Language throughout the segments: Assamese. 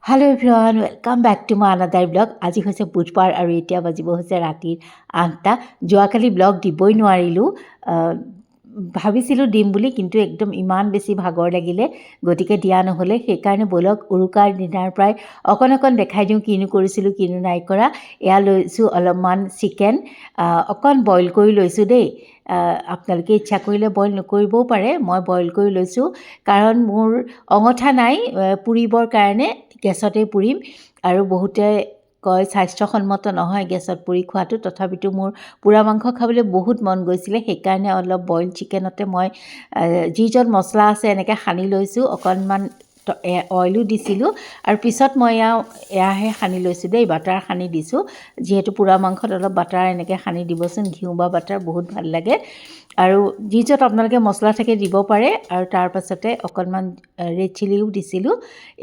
Hello' everyone, welcome back to my another blog. আজি হৈছে বুধবাৰ আৰু এতিয়া বাজিব হৈছে ৰাতিৰ 8টা। যোৱাকালি ব্লগ দিবই নোৱাৰিলোঁ, ভাবিছিলোঁ দিম বুলি, কিন্তু একদম ইমান বেছি ভাগৰ লাগিলে, গতিকে দিয়া নহ'লে। সেইকাৰণে ব'লক উৰুকাৰ দিনাৰ পৰাই অকণ দেখাই দিওঁ কিনো কৰিছিলোঁ কিনো নাই কৰা। এয়া লৈছোঁ অলপমান চিকেন, অকণ বইল কৰি লৈছোঁ দেই। আপোনালোকে ইচ্ছা কৰিলে বইল নকৰিবও পাৰে, মই বইল কৰি লৈছোঁ কাৰণ মোৰ অঙঠা নাই পুৰিবৰ কাৰণে, গেছতেই পুৰিম। আৰু বহুতে কয় স্বাস্থ্যসন্মত নহয় গেছত পুৰি খোৱাটো, তথাপিতো মোৰ পোৰা মাংস খাবলৈ বহুত মন গৈছিলে, সেইকাৰণে অলপ বইল চিকেনতে মই যি য'ত মছলা আছে এনেকৈ সানি লৈছোঁ। অকণমান অইলো দিছিলোঁ আৰু পিছত মই এয়াহে সানি লৈছোঁ দেই, বাটাৰ সানি দিছোঁ। যিহেতু পোৰা মাংসত অলপ বাটাৰ এনেকৈ সানি দিবচোন, ঘিউ বা বাটাৰ, বহুত ভাল লাগে। আৰু যি য'ত আপোনালোকে মছলা থাকে দিব পাৰে। আৰু তাৰ পাছতে অকণমান ৰেড চিলিও দিছিলোঁ।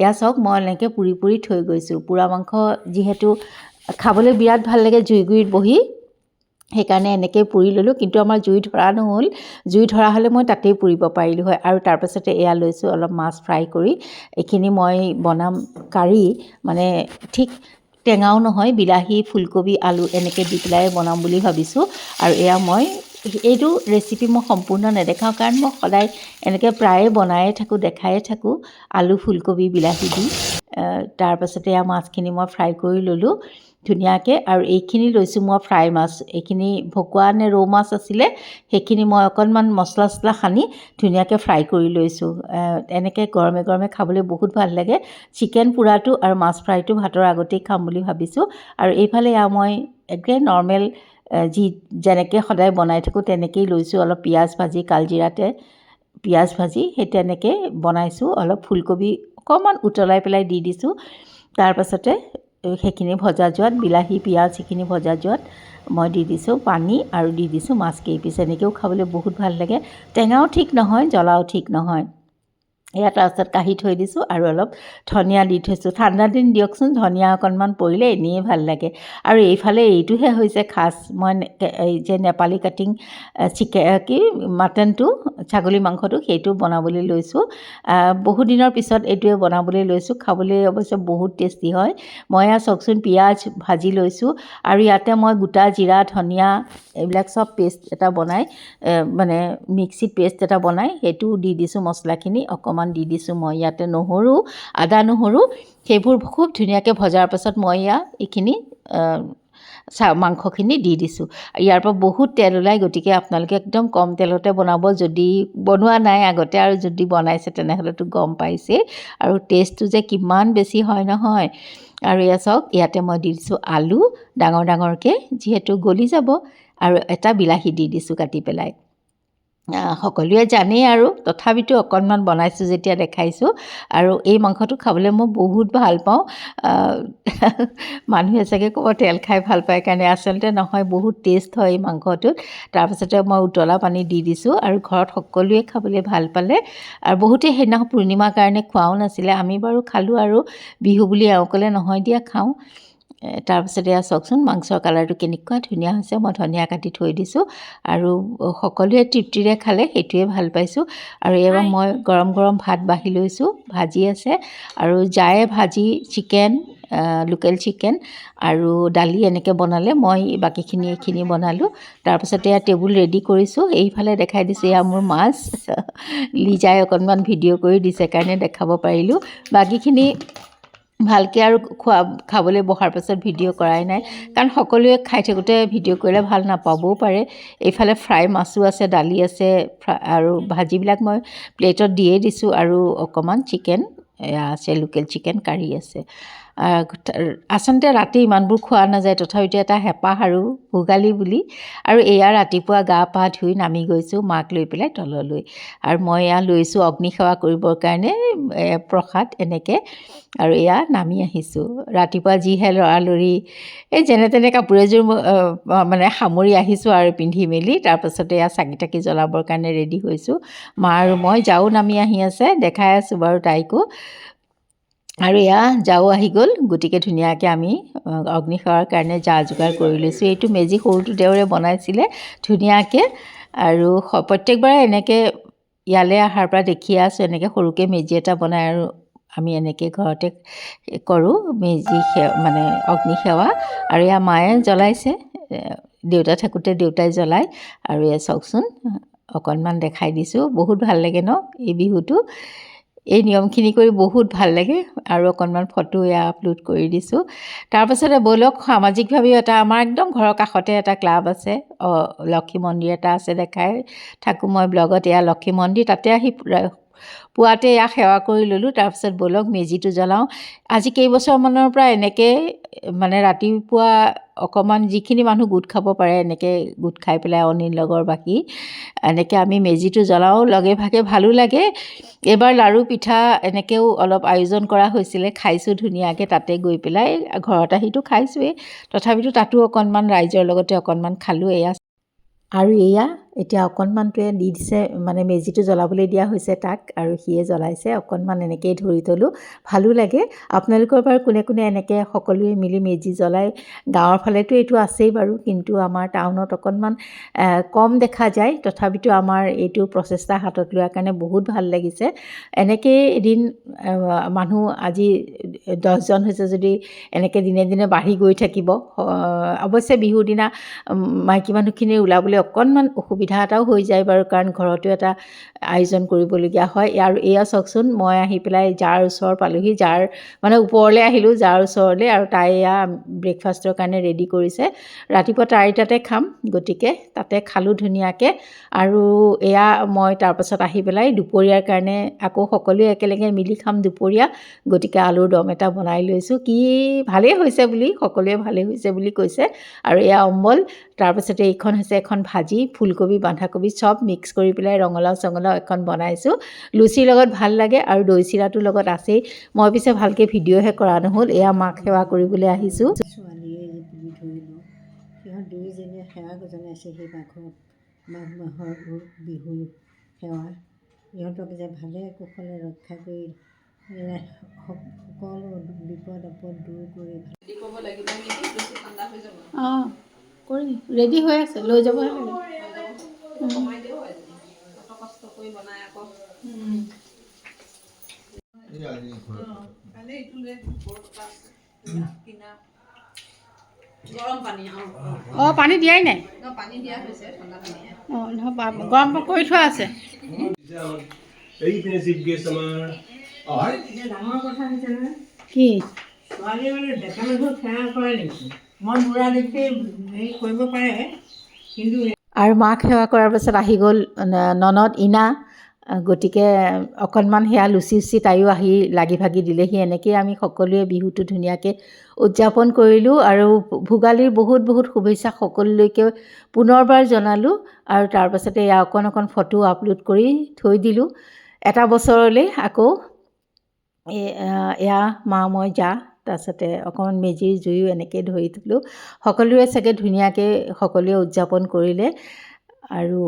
এয়া চাওক, মই এনেকৈ পুৰি থৈ গৈছোঁ। পোৰা মাংস যিহেতু খাবলৈ বিৰাট ভাল লাগে জুই গুৰিত বহি, সেইকাৰণে এনেকৈ পুৰি ল'লোঁ। কিন্তু আমাৰ জুই ধৰা নহ'ল, জুই ধৰা হ'লে মই তাতেই পুৰিব পাৰিলোঁ হয়। আৰু তাৰপাছতে এয়া লৈছোঁ অলপ মাছ ফ্ৰাই কৰি। এইখিনি মই বনাম কাৰী, মানে ঠিক টেঙাও নহয়, বিলাহী ফুলকবি আলু এনেকৈ দি পেলাই বনাম বুলি ভাবিছোঁ। আৰু এয়া মই এইটো ৰেচিপি মই সম্পূৰ্ণ নেদেখাওঁ, কাৰণ মই সদায় এনেকৈ প্ৰায়ে বনায়ে থাকোঁ, দেখায়ে থাকোঁ আলু ফুলকবি বিলাহী দি। তাৰপাছতে এয়া মাছখিনি মই ফ্ৰাই কৰি ল'লোঁ ধুনীয়াকৈ। আৰু এইখিনি লৈছোঁ মই ফ্ৰাই মাছ, এইখিনি ভকুৱা নে ৰৌ মাছ আছিলে, সেইখিনি মই অকণমান মছলা চছলা সানি ধুনীয়াকৈ ফ্ৰাই কৰি লৈছোঁ। এনেকৈ গৰমে গৰমে খাবলৈ বহুত ভাল লাগে। চিকেন পোৰাটো আৰু মাছ ফ্ৰাইটো ভাতৰ আগতেই খাম বুলি ভাবিছোঁ। আৰু এইফালে মই একে নৰ্মেল যেনেকৈ সদায় বনাই থাকোঁ তেনেকৈয়ে লৈছোঁ। অলপ পিঁয়াজ ভাজি, কালজিৰাতে পিঁয়াজ ভাজি, সেই তেনেকৈ বনাইছোঁ। অলপ ফুলকবি অকণমান উতলাই পেলাই দি দিছোঁ। তাৰপাছতে সেইখিনি ভজা যোৱাত, বিলাহী পিঁয়াজ সেইখিনি ভজা যোৱাত মই দি দিছোঁ পানী আৰু দি দিছোঁ মাছ কেইপিচ। এনেকৈও খাবলৈ বহুত ভাল লাগে, টেঙাও ঠিক নহয়, জ্বলাও ঠিক নহয়। এয়া তাৰপিছত কাঢ়ি থৈ দিছোঁ আৰু অলপ ধনিয়া দি থৈছোঁ। ঠাণ্ডা দিন দিয়কচোন, ধনিয়া অকণমান পৰিলে এনেই ভাল লাগে। আৰু এইফালে এইটোহে হৈছে খাচ, মই এই যে নেপালী কাটিং মাটনটো, ছাগলী মাংসটো, সেইটো বনাবলৈ লৈছোঁ। বহুদিনৰ পিছত এইটোৱে বনাবলৈ লৈছোঁ। খাবলৈ অৱশ্যে বহুত টেষ্টি হয়। মই চাওকচোন পিঁয়াজ ভাজি লৈছোঁ আৰু ইয়াতে মই গোটা জিৰা ধনিয়া এইবিলাক চব পেষ্ট এটা বনাই, মানে মিক্সিত পেষ্ট এটা বনাই সেইটোও দি দিছোঁ। মছলাখিনি অকণমান দি দিছোঁ মই ইয়াতে, নহৰু আদা নহৰু সেইবোৰ খুব ধুনীয়াকৈ ভজাৰ পাছত মই এইখিনি মাংসখিনি দি দিছোঁ। ইয়াৰ পৰা বহুত তেল ওলায়, গতিকে আপোনালোকে একদম কম তেলতে বনাব, যদি বনোৱা নাই আগতে, আৰু যদি বনাইছে তেনেহ'লেতো গম পাইছেই। আৰু টেষ্টটো যে কিমান বেছি হয় নহয়। আৰু এয়া চাওক, ইয়াতে মই দি দিছোঁ আলু ডাঙৰকৈ, যিহেতু গলি যাব, আৰু এটা বিলাহী দি দিছোঁ কাটি পেলাই। সকলোৱে জানেই আৰু তথাপিতো অকণমান বনাইছোঁ যেতিয়া দেখাইছোঁ। আৰু এই মাংসটো খাবলৈ মই বহুত ভাল পাওঁ। মানুহে চাগে ক'ব তেল খাই ভাল পায় কাৰণে, আচলতে নহয়, বহুত টেষ্ট হয় এই মাংসটোত। তাৰপিছতে মই উতলা পানী দি দিছোঁ আৰু ঘৰত সকলোৱে খাবলৈ ভাল পালে। আৰু বহুতে সেইদিনা পূৰ্ণিমাৰ কাৰণে খোৱাও নাছিলে, আমি বাৰু খালোঁ, আৰু বিহু বুলি এওঁকলে নহয় দিয়া খাওঁ। তাৰপিছত এয়া চাওকচোন মাংসৰ কালাৰটো কেনেকুৱা ধুনীয়া হৈছে। মই ধনিয়া কাটি থৈ দিছোঁ আৰু সকলোৱে তৃপ্তিৰে খালে, সেইটোৱে ভাল পাইছোঁ। আৰু এবাৰ মই গৰম গৰম ভাত বাঢ়ি লৈছোঁ, ভাজি আছে আৰু জায়ে ভাজি চিকেন, লোকেল চিকেন আৰু দালি এনেকৈ বনালে, মই বাকীখিনি এইখিনি বনালোঁ। তাৰপিছতে এয়া টেবুল ৰেডি কৰিছোঁ। এইফালে দেখাই দিছোঁ এয়া মোৰ মাছ, লিজাই অকণমান ভিডিঅ' কৰি দিছে কাৰণে দেখাব পাৰিলোঁ। বাকীখিনি ভালকৈ আৰু খাবলৈ বহাৰ পাছত ভিডিঅ' কৰাই নাই, কাৰণ সকলোৱে খাই থাকোঁতে ভিডিঅ' কৰিলে ভাল নাপাবও পাৰে। এইফালে ফ্ৰাই মাছো আছে, দালি আছে, আৰু ভাজিবিলাক মই প্লেটত দিয়েই দিছোঁ। আৰু অকণমান চিকেন এয়া আছে, লোকেল চিকেন কাৰী আছে। আচলতে ৰাতি ইমানবোৰ খোৱা নাযায়, তথাপিতো এটা হেঁপাহ আৰু ভোগালী বুলি। আৰু এয়া ৰাতিপুৱা গা পা ধুই নামি গৈছোঁ মাক লৈ পেলাই তললৈ। আৰু মই এয়া লৈছোঁ অগ্নিসেৱা কৰিবৰ কাৰণে প্ৰসাদ এনেকৈ, আৰু এয়া নামি আহিছোঁ। ৰাতিপুৱা যিহে লৰালৰি, এই যেনে তেনে কাপোৰ এযোৰ মানে সামৰি আহিছোঁ আৰু পিন্ধি মেলি। তাৰপাছতে এয়া চাকি তাকি জ্বলাবৰ কাৰণে ৰেডি হৈছোঁ। মা আৰু মই, যাও নামি আহি আছে, দেখাই আছোঁ বাৰু তাইকো। আৰু এয়া যাও আহি গ'ল, গতিকে ধুনীয়াকৈ আমি অগ্নিসেৱাৰ কাৰণে যা যোগাৰ কৰি লৈছোঁ। এইটো মেজি সৰুটো দেওৰে বনাইছিলে ধুনীয়াকৈ, আৰু প্ৰত্যেকবাৰে এনেকৈ ইয়ালৈ অহাৰ পৰা দেখিয়ে আছোঁ, এনেকৈ সৰুকৈ মেজি এটা বনাই আৰু আমি এনেকৈ ঘৰতে কৰোঁ মেজি মানে অগ্নিসেৱা। আৰু এয়া মায়ে জ্বলাইছে, দেউতা থাকোঁতে দেউতাই জ্বলায়। আৰু এয়া চাওকচোন অকণমান দেখাই দিছোঁ, বহুত ভাল লাগে ন এই বিহুটো। এই নিয়মখিনি কৰি বহুত ভাল লাগে। আৰু অকণমান ফটো এয়া আপলোড কৰি দিছোঁ। তাৰপাছতে ব'লক সামাজিকভাৱেও এটা আমাৰ একদম ঘৰৰ কাষতে এটা ক্লাব আছে, লক্ষী মন্দিৰ এটা আছে, দেখাই থাকোঁ মই ব্লগত। এয়া লক্ষী মন্দিৰ, তাতে আহি পুৱাতে এয়া সেৱা কৰি ল'লোঁ। তাৰপিছত ব'লক মেজিটো জ্বলাওঁ। আজি কেইবছৰমানৰ পৰা এনেকৈ মানে ৰাতিপুৱা অকণমান যিখিনি মানুহ গোট খাব পাৰে এনেকৈ গোট খাই পেলাই অনিল লগৰ বাকী এনেকৈ আমি মেজিটো জ্বলাওঁ লগে ভাগে, ভালো লাগে। এইবাৰ লাড়ু পিঠা এনেকৈও অলপ আয়োজন কৰা হৈছিলে, খাইছোঁ ধুনীয়াকৈ। তাতে গৈ পেলাই ঘৰত আহিতো খাইছোঁৱেই, তথাপিতো তাতো অকণমান ৰাইজৰ লগতে অকণমান খালোঁ। এয়া আৰু এয়া এতিয়া অকণমানটোৱে দি দিছে, মানে মেজিটো জ্বলাবলৈ দিয়া হৈছে তাক, আৰু সিয়ে জ্বলাইছে। অকণমান এনেকৈয়ে ধৰি থ'লোঁ, ভালো লাগে। আপোনালোকৰ বাৰু কোনে কোনে এনেকৈ সকলোৱে মিলি মেজি জ্বলায়? গাঁৱৰ ফালেতো এইটো আছেই বাৰু, কিন্তু আমাৰ টাউনত অকণমান কম দেখা যায়। তথাপিতো আমাৰ এইটো প্ৰচেষ্টা হাতত লোৱাৰ কাৰণে বহুত ভাল লাগিছে। এনেকৈয়ে এদিন মানুহ আজি 10জন হৈছে যদি এনেকৈ দিনে দিনে বাঢ়ি গৈ থাকিব। অৱশ্যে বিহুৰ দিনা মাইকী মানুহখিনি ওলাবলৈ অকণমান অসুবিধা এটাও হৈ যায় বাৰু, কাৰণ ঘৰতো এটা আয়োজন কৰিবলগীয়া হয়। আৰু এয়া চাওকচোন, মই আহি পেলাই যাৰ ওচৰ পালোহি, যাৰ মানে ওপৰলৈ আহিলোঁ, যাৰ ওচৰলৈ, আৰু তাই এয়া ব্ৰেকফাষ্টৰ কাৰণে ৰেডি কৰিছে। ৰাতিপুৱা তাইৰ তাতে খাম, গতিকে তাতে খালোঁ ধুনীয়াকৈ। আৰু এয়া মই তাৰপাছত আহি পেলাই দুপৰীয়াৰ কাৰণে আকৌ সকলোৱে একেলগে মিলি খাম দুপৰীয়া। গতিকে আলুৰ দম এটা বনাই লৈছোঁ। ভালেই হৈছে বুলি, সকলোৱে ভালেই হৈছে বুলি কৈছে। আৰু এয়া অম্বল, তাৰপাছতে এইখন হৈছে এখন ভাজি, ফুলকবি বন্ধাকবি চব মিক্স কৰি পেলাই ৰঙালাও চঙলাও এখন বনাইছোঁ। লুচিৰ লগত ভাল লাগে, আৰু দৈ চিৰাটোৰ লগত আছেই। মই পিছে ভালকৈ ভিডিঅ'হে কৰা নহ'ল। এয়া মাক সেৱা কৰিবলৈ আহিছোঁ। ছোৱালীয়ে বুলি ধৰি লওঁ, সিহঁত দুয়োজনীয়ে সেৱা জনাইছে সেই মাঘ মাহৰ বিহুৰ সেৱা। ইহঁতক যে ভালে কুশলে ৰক্ষা কৰি সকলো বিপদ আপদ দূৰ কৰি অঁ কৰি ৰেডি হৈ আছে, লৈ যাবহে লাগে। অঁ পানী দিয়াই নাই, অঁ নহয় গৰম কৰি থোৱা আছে। ডাঙৰ কথা হৈছে নহয়, কি ছোৱালীয়ে মানে ডেকা মানুহক সেৱা কৰে নেকি? মই বুঢ়া দেখি হেৰি কৰিব পাৰে, কিন্তু আৰু মাক সেৱা কৰাৰ পাছত আহি গ'ল ননদ ইনা। গতিকে অকণমান সেয়া লুচি তাইও আহি লাগি ভাগি দিলেহি। এনেকৈয়ে আমি সকলোৱে বিহুটো ধুনীয়াকৈ উদযাপন কৰিলোঁ। আৰু ভোগালীৰ বহুত বহুত শুভেচ্ছা সকলোলৈকে পুনৰবাৰ জনালোঁ। আৰু তাৰপাছতে এয়া অকণ ফটো আপলোড কৰি থৈ দিলোঁ এটা বছৰলৈ আকৌ। এয়া মা মই যা, তাৰপাছতে অকণমান মেজিৰ জুইও এনেকৈ ধৰি থ'লোঁ। সকলোৱে চাগে ধুনীয়াকৈ সকলোৱে উদযাপন কৰিলে। আৰু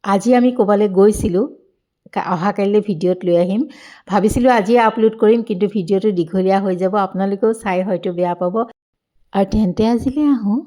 আজি আমি ক'ৰবালৈ গৈছিলোঁ, অহাকালিলৈ ভিডিঅ'ত লৈ আহিম। ভাবিছিলোঁ আজিয়ে আপলোড কৰিম, কিন্তু ভিডিঅ'টো দীঘলীয়া হৈ যাব, আপোনালোকেও চাই হয়তো বেয়া পাব। আৰু তেন্তে আজিলৈ আহোঁ।